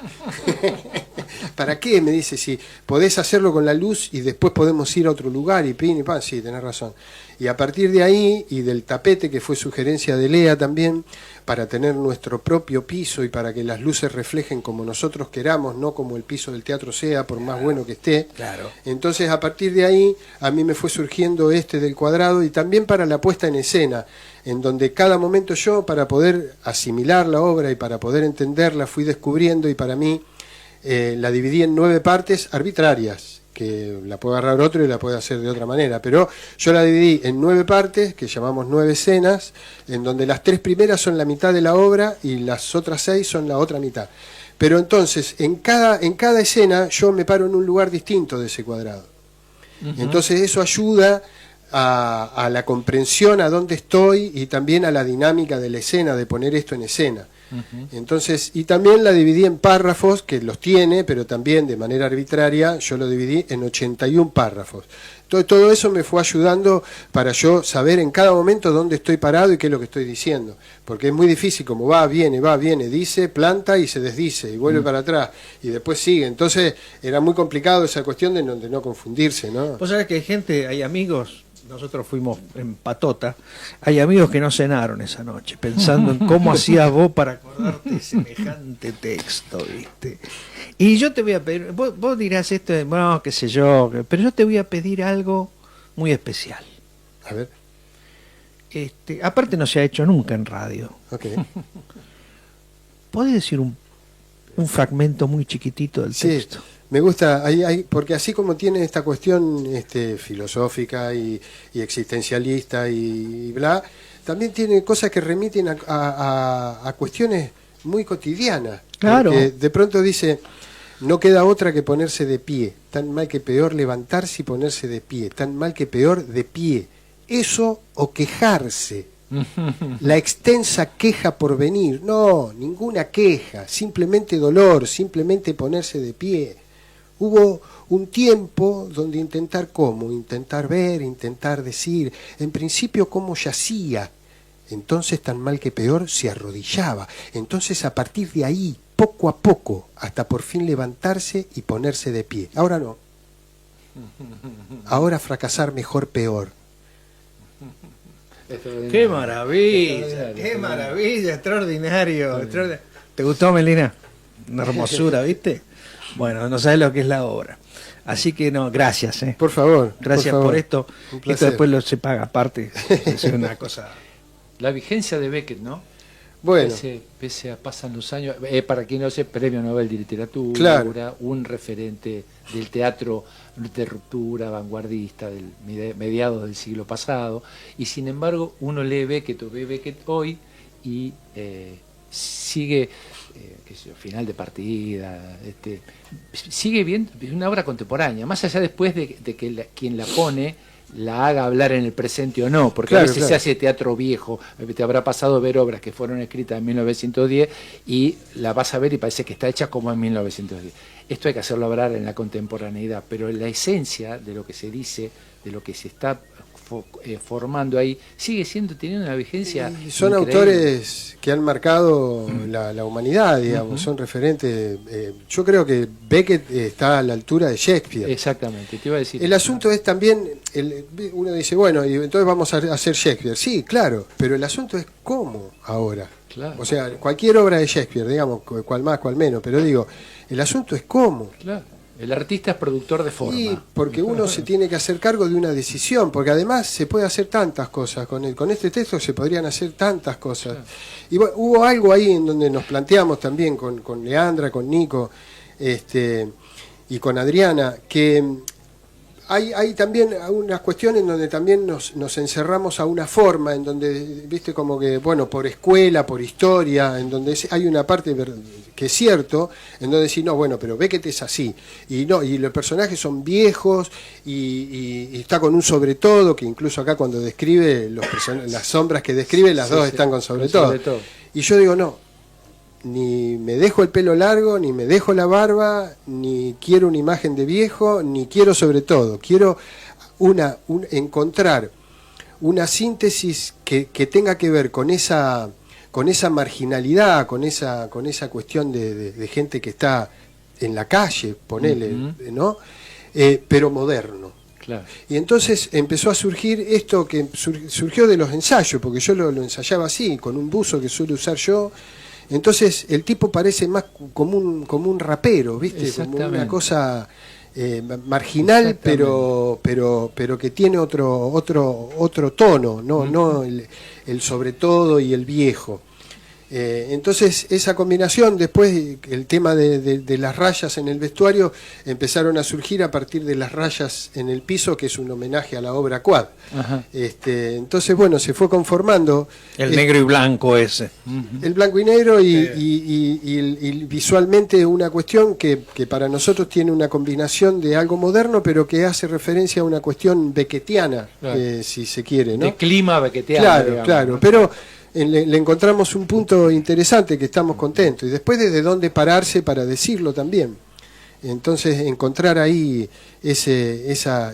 C: ¿Para qué? Me dice, si podés hacerlo con la luz y después podemos ir a otro lugar y pin y pan. Sí, tenés razón. Y a partir de ahí, y del tapete, que fue sugerencia de Lea también, para tener nuestro propio piso y para que las luces reflejen como nosotros queramos, no como el piso del teatro sea, por más bueno que esté.
A: Claro.
C: Entonces, a partir de ahí, a mí me fue surgiendo este del cuadrado, y también para la puesta en escena, en donde cada momento yo, para poder asimilar la obra y para poder entenderla, fui descubriendo, y para mí la dividí en 9 partes arbitrarias, que la puede agarrar otro y la puede hacer de otra manera, pero yo la dividí en 9 partes, que llamamos 9 escenas, en donde las 3 primeras son la mitad de la obra y las otras 6 son la otra mitad. Pero entonces, en cada escena yo me paro en un lugar distinto de ese cuadrado. Entonces eso ayuda a la comprensión a dónde estoy, y también a la dinámica de la escena, de poner esto en escena. Entonces, y también la dividí en párrafos, que los tiene, pero también de manera arbitraria yo lo dividí en 81 párrafos. Todo eso me fue ayudando para yo saber en cada momento dónde estoy parado y qué es lo que estoy diciendo, porque es muy difícil, como va, viene, dice, planta y se desdice y vuelve para atrás y después sigue. Entonces era muy complicado esa cuestión de no confundirse, ¿no?
A: Vos sabés que hay gente, hay amigos, nosotros fuimos en patota, hay amigos que no cenaron esa noche pensando en cómo hacías vos para acordarte de semejante texto, ¿viste? Y yo te voy a pedir, vos dirás esto, no, qué sé yo, pero yo te voy a pedir algo muy especial.
C: A ver.
A: Aparte no se ha hecho nunca en radio.
C: Okay.
A: ¿Podés decir un fragmento muy chiquitito del texto?
C: Me gusta, porque así como tiene esta cuestión filosófica y existencialista y bla, también tiene cosas que remiten a cuestiones muy cotidianas.
A: Claro.
C: Porque de pronto dice, no queda otra que ponerse de pie, tan mal que peor levantarse y ponerse de pie, tan mal que peor de pie, eso o quejarse. La extensa queja por venir, no, ninguna queja, simplemente dolor, simplemente ponerse de pie. Hubo un tiempo donde intentar ver, intentar decir, en principio cómo yacía, entonces tan mal que peor se arrodillaba, entonces a partir de ahí, poco a poco, hasta por fin levantarse y ponerse de pie. Ahora no, ahora fracasar mejor peor.
A: ¡Qué maravilla! ¡Qué maravilla! Extraordinario. ¿Te gustó, Melina? Una hermosura, ¿viste? Bueno, no sabes lo que es la obra. Así que no, gracias.
C: Por favor.
A: Gracias por esto. Esto después se paga aparte. Es una cosa.
B: La vigencia de Beckett, ¿no?
C: Bueno.
B: Pese a pasan los años, para quien no sé, Premio Nobel de Literatura,
C: claro,
B: un referente del teatro de ruptura, vanguardista, del mediados del siglo pasado, y sin embargo uno lee Beckett o ve Beckett hoy y sigue, qué sé yo, final de partida, sigue bien, es una obra contemporánea, más allá después de que quien la pone la haga hablar en el presente o no, porque claro, a veces se hace teatro viejo. Te habrá pasado ver obras que fueron escritas en 1910 y la vas a ver y parece que está hecha como en 1910. Esto hay que hacerlo hablar en la contemporaneidad, pero la esencia de lo que se dice, de lo que se está formando ahí, sigue teniendo una vigencia
C: son increíble. Autores que han marcado la humanidad, digamos, son referentes. Yo creo que Beckett está a la altura de Shakespeare.
B: Exactamente, te iba a decir.
C: El asunto es también, uno dice, bueno, y entonces vamos a hacer Shakespeare. Sí, claro, pero el asunto es cómo ahora.
B: Claro.
C: O sea, cualquier obra de Shakespeare, digamos, cual más, cual menos, pero digo, el asunto es cómo.
B: Claro. El artista es productor de forma.
C: Sí, porque uno se tiene que hacer cargo de una decisión, porque además se puede hacer tantas cosas, con este texto se podrían hacer tantas cosas. Claro. Y bueno, hubo algo ahí en donde nos planteamos también con Leandra, con Nico y con Adriana, que hay también unas cuestiones en donde también nos encerramos a una forma, en donde, viste, como que, bueno, por escuela, por historia, en donde hay una parte que es cierto, en donde decís, no, bueno, pero Beckett es así, y los personajes son viejos, y está con un sobre todo, que incluso acá cuando describe las sombras que describe, las dos están con sobre todo. Y yo digo, no, ni me dejo el pelo largo, ni me dejo la barba, ni quiero una imagen de viejo, ni quiero sobre todo, quiero encontrar una síntesis que tenga que ver con esa marginalidad, con esa cuestión de gente que está en la calle, ponele, ¿no? Pero moderno.
B: Claro.
C: Y entonces empezó a surgir esto que surgió de los ensayos, porque yo lo ensayaba así, con un buzo que suelo usar yo. Entonces el tipo parece más como un rapero, ¿viste? Como una cosa marginal, pero que tiene otro tono, no el sobre todo y el viejo. Entonces esa combinación, después el tema de las rayas en el vestuario empezaron a surgir a partir de las rayas en el piso, que es un homenaje a la obra Quad. Entonces bueno, se fue conformando
A: el negro y blanco ese,
C: el blanco y negro y visualmente una cuestión que para nosotros tiene una combinación de algo moderno, pero que hace referencia a una cuestión beckettiana, claro. Si se quiere, ¿no?
B: De clima beckettiano,
C: claro,
B: digamos,
C: claro,
B: ¿no?
C: pero le encontramos un punto interesante que estamos contentos, y después desde dónde pararse para decirlo también. Entonces encontrar ahí esa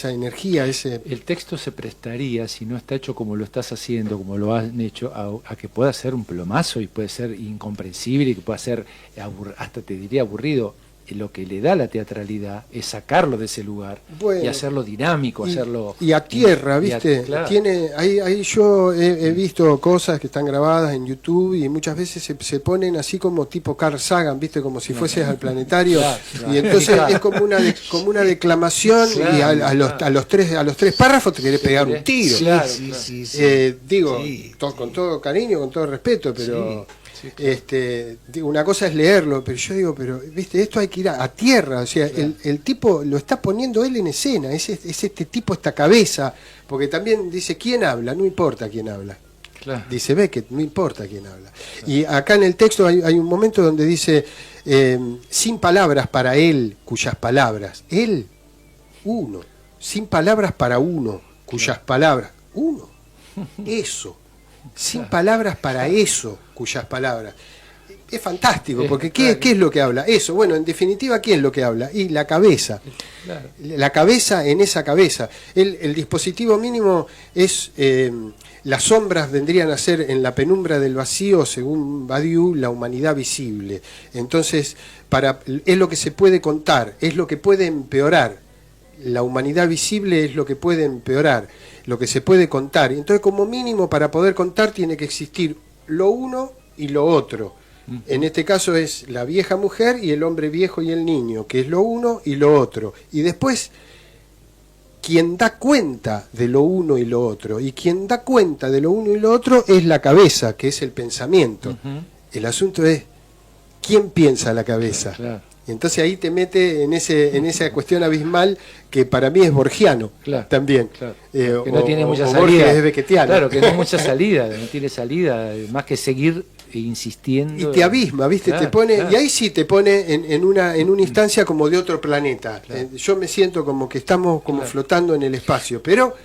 C: energía,
B: El texto se prestaría, si no está hecho como lo estás haciendo, como lo han hecho, a que pueda ser un plomazo y puede ser incomprensible y que pueda ser hasta te diría aburrido. Lo que le da la teatralidad es sacarlo de ese lugar, bueno, y hacerlo dinámico, hacerlo...
C: Y a tierra, ¿viste?
B: Claro.
C: Ahí yo he visto cosas que están grabadas en YouTube y muchas veces se ponen así como tipo Carl Sagan, ¿viste? Como si fueses al planetario. Claro. Y entonces es como una declamación, claro, y a los tres párrafos te querés pegar un tiro.
B: Claro,
C: sí. Digo, con todo cariño, con todo respeto, pero... Sí. Sí, claro. Una cosa es leerlo, pero yo digo, viste, esto hay que ir a tierra, o sea, claro. el tipo lo está poniendo él en escena, es este tipo, esta cabeza, porque también dice, ¿quién habla? No importa quién habla. Claro. Dice Beckett, no importa quién habla. Claro. Y acá en el texto hay un momento donde dice, sin palabras para él, cuyas palabras, él, uno, sin palabras para uno, cuyas palabras, uno, eso. Sin palabras para eso, cuyas palabras. Es fantástico, porque ¿qué es lo que habla? Eso, bueno, en definitiva, ¿qué es lo que habla? Y la cabeza. Claro. La cabeza en esa cabeza. El dispositivo mínimo es... las sombras vendrían a ser en la penumbra del vacío, según Badiou, la humanidad visible. Entonces, es lo que se puede contar, es lo que puede empeorar. La humanidad visible es lo que puede empeorar, lo que se puede contar. Entonces, como mínimo, para poder contar tiene que existir lo uno y lo otro. En este caso es la vieja mujer y el hombre viejo y el niño, que es lo uno y lo otro. Y después, quien da cuenta de lo uno y lo otro, y quien da cuenta de lo uno y lo otro es la cabeza, que es el pensamiento. El asunto es, ¿quién piensa la cabeza? Claro. Y entonces ahí te mete en esa cuestión abismal que para mí es borgiano, claro, también. Claro.
B: Que no tiene mucha salida.
C: Es beckettiano.
B: Claro, que no hay mucha salida, no tiene salida, más que seguir insistiendo.
C: Y te abisma, ¿viste? Claro, te pone, claro. Y ahí sí te pone en una instancia como de otro planeta. Claro. Yo me siento como que estamos como flotando en el espacio, pero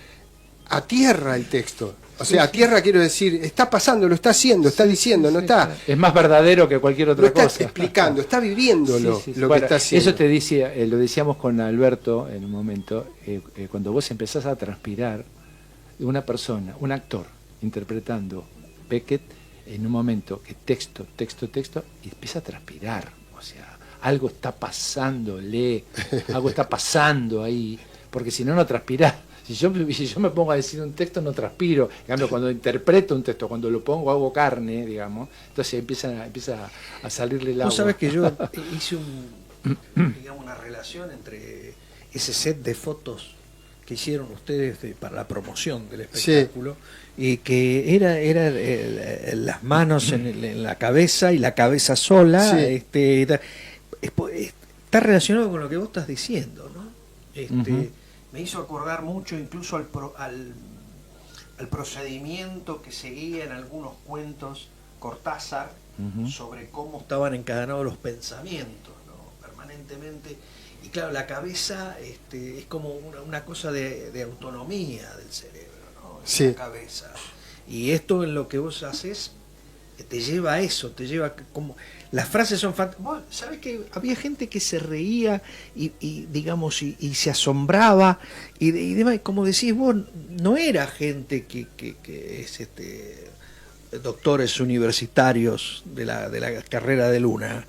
C: a tierra el texto. O sea, a tierra quiero decir, está pasando, lo está haciendo, está diciendo, no está...
B: Claro. Es más verdadero que cualquier otra cosa.
C: Lo está explicando, está viviéndolo, lo que está haciendo.
B: Eso te decía, lo decíamos con Alberto en un momento, cuando vos empezás a transpirar, una persona, un actor, interpretando Beckett, en un momento que texto, y empieza a transpirar. O sea, algo está pasándole, algo está pasando ahí, porque si no, no transpirás. Si yo me pongo a decir un texto, no transpiro. En cambio, cuando interpreto un texto, cuando lo pongo, hago carne, digamos, entonces empieza a salirle el agua.
A: Vos sabés que yo hice una relación entre ese set de fotos que hicieron ustedes para la promoción del espectáculo, y que era las manos en la cabeza y la cabeza sola. Está relacionado con lo que vos estás diciendo, ¿no? Me hizo acordar mucho incluso al procedimiento que seguía en algunos cuentos Cortázar sobre cómo estaban encadenados los pensamientos, ¿no? Permanentemente. Y claro, la cabeza es como una cosa de autonomía del cerebro, ¿no? La cabeza. Y esto en lo que vos haces te lleva a eso, te lleva como... Las frases son fantásticas. ¿Sabes que había gente que se reía digamos, y se asombraba y demás? Como decís vos, no era gente que es doctores universitarios de la carrera de Luna,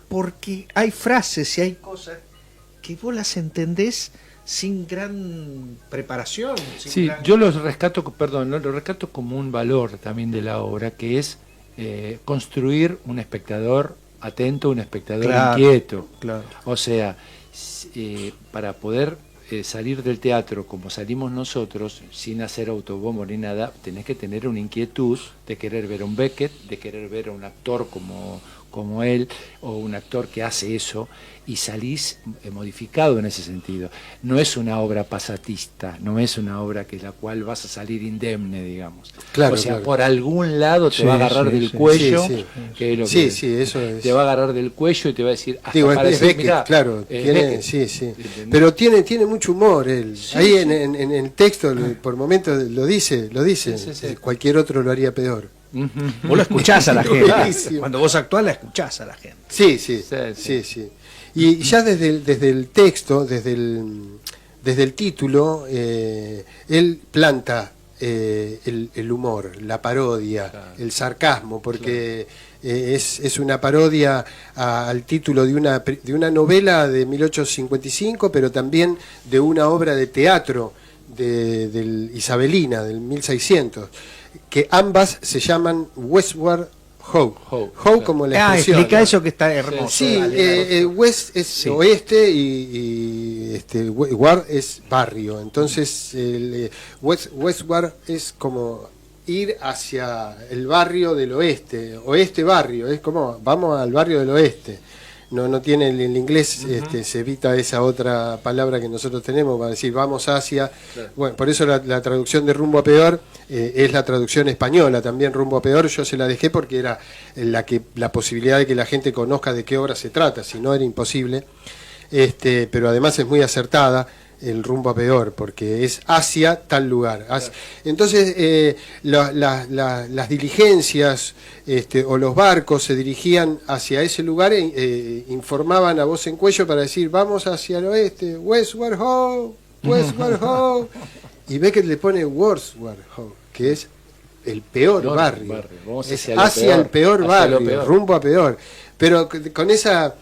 A: porque hay frases y hay cosas que vos las entendés sin gran preparación.
B: Sí, yo los rescato como un valor también de la obra, que es construir un espectador atento, un espectador inquieto.
A: Claro.
B: O sea, para poder salir del teatro como salimos nosotros, sin hacer autobombo ni nada, tenés que tener una inquietud de querer ver a un Beckett, de querer ver a un actor como él, o un actor que hace eso, y salís modificado en ese sentido. No es una obra pasatista, no es una obra que la cual vas a salir indemne, digamos.
C: Claro,
B: o sea,
C: claro.
B: por algún lado te va a agarrar del cuello, que es lo que
C: eso es.
B: te va a agarrar del cuello y te va a decir, hasta
C: Digo,
B: para
C: es
B: decir,
C: Beckett,
B: mirá,
C: claro, tiene,
B: Beckett.
C: sí. Pero tiene mucho humor él.
B: Sí,
C: ahí
B: sí.
C: En el texto, por momentos lo dice.
B: Sí.
C: Cualquier otro lo haría peor.
A: Vos lo escuchás a la gente.
C: Buenísimo.
A: Cuando vos actuás, la escuchás a la gente.
C: Sí. Y ya desde el texto, desde el título, él planta el humor, la parodia,
B: Claro.
C: el sarcasmo, porque es una parodia al título de una novela de 1855, pero también de una obra de teatro del Isabelina, del 1600, que ambas se llaman Westward Ho.
B: Claro.
C: Como la expresión.
A: Explica
C: ¿no?
A: eso que está hermoso.
C: Sí,
A: Dale.
C: West es
A: Sí.
C: oeste y Ward es barrio. Entonces, Westward es como ir hacia el barrio del oeste, oeste barrio, es como vamos al barrio del oeste. No tiene el inglés, se evita esa otra palabra que nosotros tenemos para decir vamos hacia.
B: Claro.
C: Bueno, por eso la traducción de Rumbo a Peor es la traducción española también. Rumbo a Peor yo se la dejé porque era la posibilidad de que la gente conozca de qué obra se trata, si no era imposible. Pero además es muy acertada el Rumbo a Peor, porque es hacia tal lugar. Entonces, las diligencias o los barcos se dirigían hacia ese lugar e informaban a voz en cuello para decir, vamos hacia el oeste, Westward Ho, Westward Ho. Y Beckett le pone Wordsward Ho, que es el peor barrio.
B: Vamos
C: Es
B: hacia lo
C: hacia
B: peor,
C: el peor
B: hacia lo
C: barrio,
B: peor.
C: rumbo a peor. Pero con esa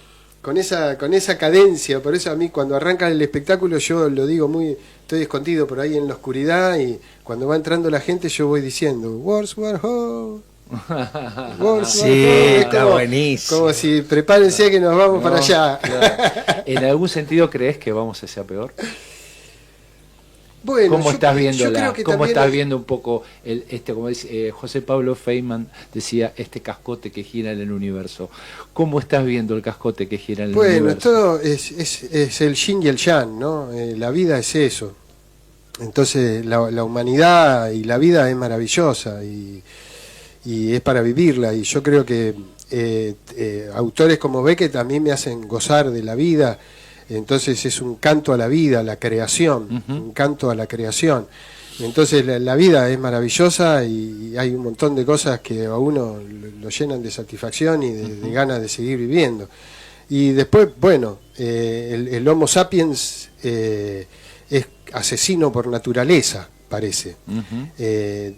C: cadencia, por eso a mí cuando arranca el espectáculo yo lo digo estoy escondido por ahí en la oscuridad y cuando va entrando la gente yo voy diciendo Wordsward Ho, Wordsward
A: Sí,
C: Ho. Es
A: está buenísimo.
C: como si prepárense que nos vamos para allá.
B: Claro. ¿En algún sentido crees que vamos hacia peor?
C: Bueno,
B: ¿Cómo
C: yo
B: estás viendo
C: creo que
B: cómo
C: también
B: estás viendo un poco como dice José Pablo Feynman decía, este cascote que gira en el universo? ¿Cómo estás viendo el cascote que gira en el
C: Bueno,
B: universo?
C: todo es el yin y el yang, ¿no? La vida es eso. Entonces la humanidad y la vida es maravillosa y es para vivirla. Y yo creo que autores como Beckett también me hacen gozar de la vida. Entonces es un canto a la vida, a la creación, un canto a la creación. Entonces la vida es maravillosa y hay un montón de cosas que a uno lo llenan de satisfacción y de ganas de seguir viviendo. Y después, bueno, el Homo sapiens es asesino por naturaleza, parece.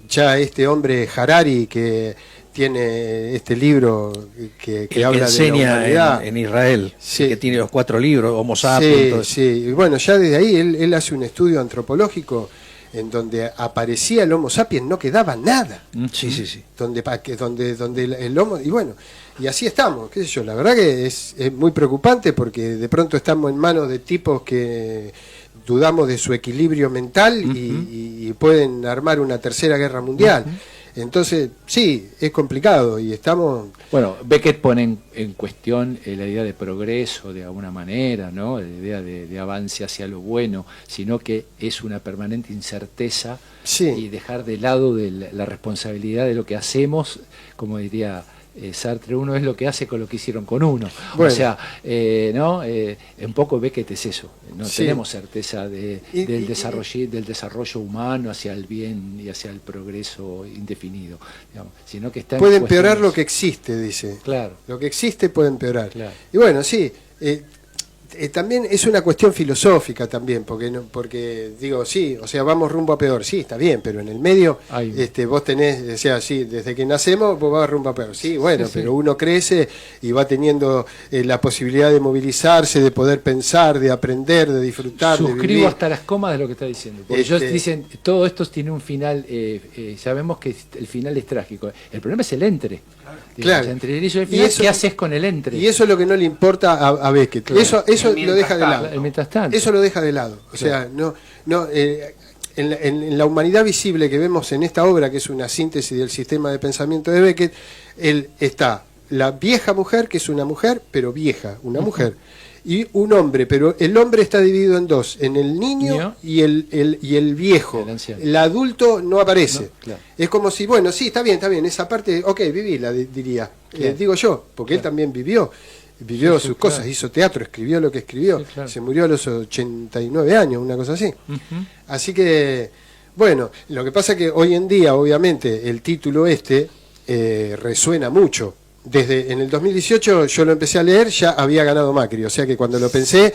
C: Ya este hombre Harari que tiene este libro que habla de la
A: enseña
C: humanidad
A: en Israel,
C: Sí.
A: que tiene los 4 libros, Homo sapiens. todo eso.
C: Sí. Y bueno, ya desde ahí él hace un estudio antropológico en donde aparecía el Homo sapiens, no quedaba nada.
A: Sí.
C: Donde el Homo, y bueno, y así estamos, qué sé yo, la verdad que es muy preocupante porque de pronto estamos en manos de tipos que dudamos de su equilibrio mental y pueden armar una tercera guerra mundial. Entonces, sí, es complicado y estamos...
B: Bueno, Beckett pone en cuestión la idea de progreso de alguna manera, ¿no? La idea de avance hacia lo bueno, sino que es una permanente incerteza y dejar de lado la responsabilidad de lo que hacemos, como diría Sartre, uno es lo que hace con lo que hicieron con uno.
C: Bueno.
B: O sea, ¿no? Un poco Beckett es eso, no tenemos certeza del desarrollo humano hacia el bien y hacia el progreso indefinido, digamos, sino que está
C: puede empeorar lo que existe, dice.
B: Claro.
C: Lo que existe puede empeorar.
B: Claro.
C: Y bueno, sí, también es una cuestión filosófica también, porque digo, sí, o sea, vamos rumbo a peor, sí, está bien, pero en el medio vos tenés, o sea, sí, desde que nacemos vos vas rumbo a peor, sí, bueno, sí, pero uno crece y va teniendo la posibilidad de movilizarse, de poder pensar, de aprender, de disfrutar, de vivir.
B: Suscribo hasta las comas de lo que está diciendo, porque ellos dicen, todo esto tiene un final, sabemos que el final es trágico, el problema es el entre.
C: Claro.
B: Entre el inicio y el final, ¿qué haces con el entre?
C: Y eso es lo que no le importa a Beckett. Claro. Eso lo deja de lado. Eso lo deja de lado. O sea, en la humanidad visible que vemos en esta obra, que es una síntesis del sistema de pensamiento de Beckett, está la vieja mujer, que es una mujer, pero vieja, una mujer, y un hombre, pero el hombre está dividido en dos, en el niño y el viejo. El adulto no aparece. Es como si, bueno, sí, está bien, esa parte, ok, vivila, diría. Digo yo, porque él también vivió sus cosas, hizo teatro, escribió lo que escribió, se murió a los 89 años, una cosa así. Así que, bueno, lo que pasa es que hoy en día, obviamente, el título resuena mucho. En el 2018 yo lo empecé a leer, ya había ganado Macri, o sea que cuando lo pensé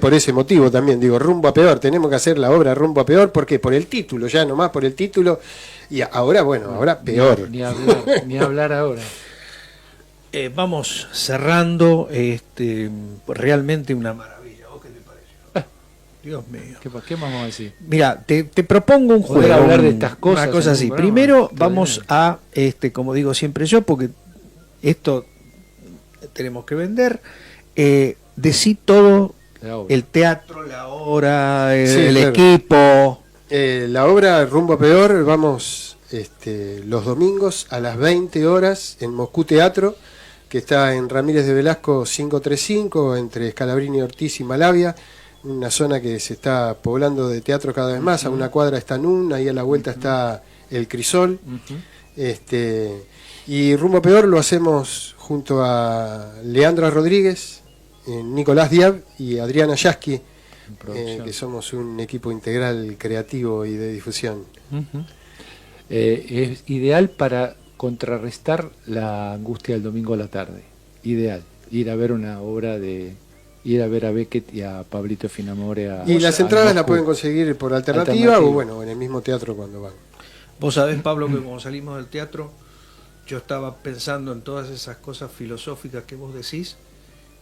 C: por ese motivo también, digo, rumbo a peor, tenemos que hacer la obra rumbo a peor, ¿por qué? Por el título, ya nomás por el título, y ahora, bueno, ahora peor.
B: Ni hablar ahora.
A: Vamos cerrando, realmente una maravilla. ¿Qué te pareció? Dios mío.
B: ¿Qué vamos a decir?
A: Mira, te propongo un juego.
B: Hablar de estas cosas.
A: Una cosa así. Primero vamos a, como digo siempre yo, porque esto tenemos que vender, decí todo, el teatro, la obra, el equipo.
C: La obra Rumbo a Peor, vamos los domingos a las 20 horas en Moscú Teatro, que está en Ramírez de Velasco 535, entre Scalabrini, Ortiz y Malavia, una zona que se está poblando de teatro cada vez más. A una cuadra está NUN, ahí a la vuelta está el Crisol. Y Rumbo a Peor lo hacemos junto a Leandra Rodríguez, Nicolás Diab y Adriana Yasky, que somos un equipo integral creativo y de difusión.
B: Es ideal para contrarrestar la angustia del domingo a la tarde. Ideal. Ir a ver una obra ir a ver a Beckett y a Pablito Finamore.
C: Y las entradas las pueden conseguir por alternativa o bueno, en el mismo teatro cuando van.
A: Vos sabés, Pablo, que cuando salimos del teatro yo estaba pensando en todas esas cosas filosóficas que vos decís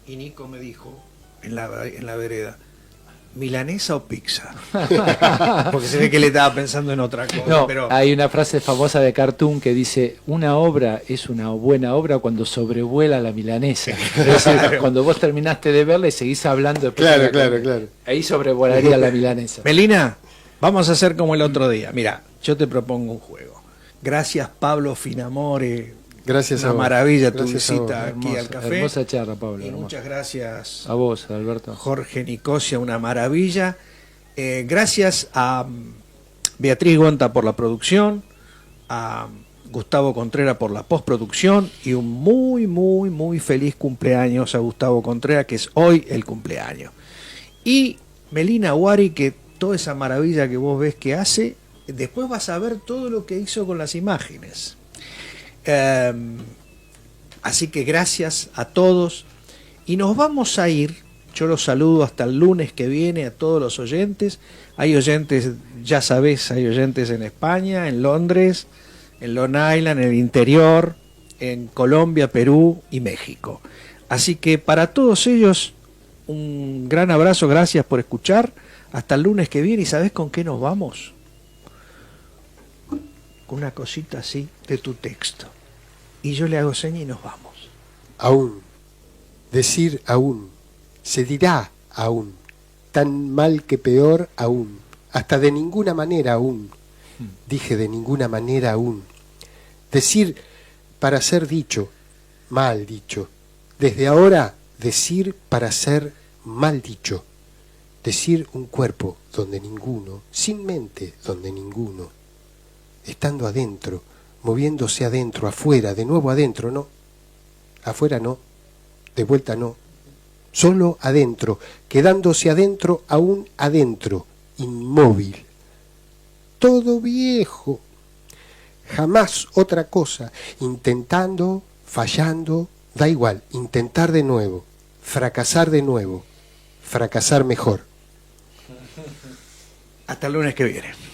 A: y Nico me dijo en la vereda, ¿milanesa o pizza? Porque se ve que le estaba pensando en otra cosa.
B: No,
A: pero
B: hay una frase famosa de Cartoon que dice, una obra es una buena obra cuando sobrevuela la milanesa. Es decir, cuando vos terminaste de verla y seguís hablando de
C: claro.
B: Ahí sobrevolaría la milanesa.
A: Melina, vamos a hacer como el otro día. Mira, yo te propongo un juego. Gracias, Pablo Finamore.
C: Gracias
A: una
C: a vos.
A: maravilla tu
C: Gracias
A: visita aquí al café.
B: Hermosa charla, Pablo.
A: Y muchas gracias
B: a vos, Alberto.
A: Jorge Nicosia, una maravilla. Gracias a Beatriz Gonta por la producción, a Gustavo Contreras por la postproducción y un muy feliz cumpleaños a Gustavo Contreras, que es hoy el cumpleaños. Y Melina Guari, que toda esa maravilla que vos ves que hace, después vas a ver todo lo que hizo con las imágenes. Así que gracias a todos y nos vamos a ir. Yo los saludo hasta el lunes que viene a todos los oyentes. Hay oyentes, ya sabés, hay oyentes en España, en Londres, en Long Island, en el interior, en Colombia, Perú y México. Así que para todos ellos un gran abrazo, gracias por escuchar. Hasta el lunes que viene. ¿Y sabés con qué nos vamos? Con una cosita así de tu texto. Y yo le hago seña y nos vamos.
C: Aún, decir aún, se dirá aún, tan mal que peor aún, hasta de ninguna manera aún, dije de ninguna manera aún. Decir para ser dicho, mal dicho, Desde ahora, decir para ser mal dicho. Decir un cuerpo donde ninguno, sin mente donde ninguno, estando adentro, moviéndose adentro, afuera, de nuevo adentro, no. Afuera no, de vuelta no. Solo adentro, quedándose adentro, aún adentro, inmóvil. Todo viejo. Jamás otra cosa. Intentando, fallando, da igual. Intentar de nuevo. Fracasar de nuevo. Fracasar mejor.
A: Hasta el lunes que viene.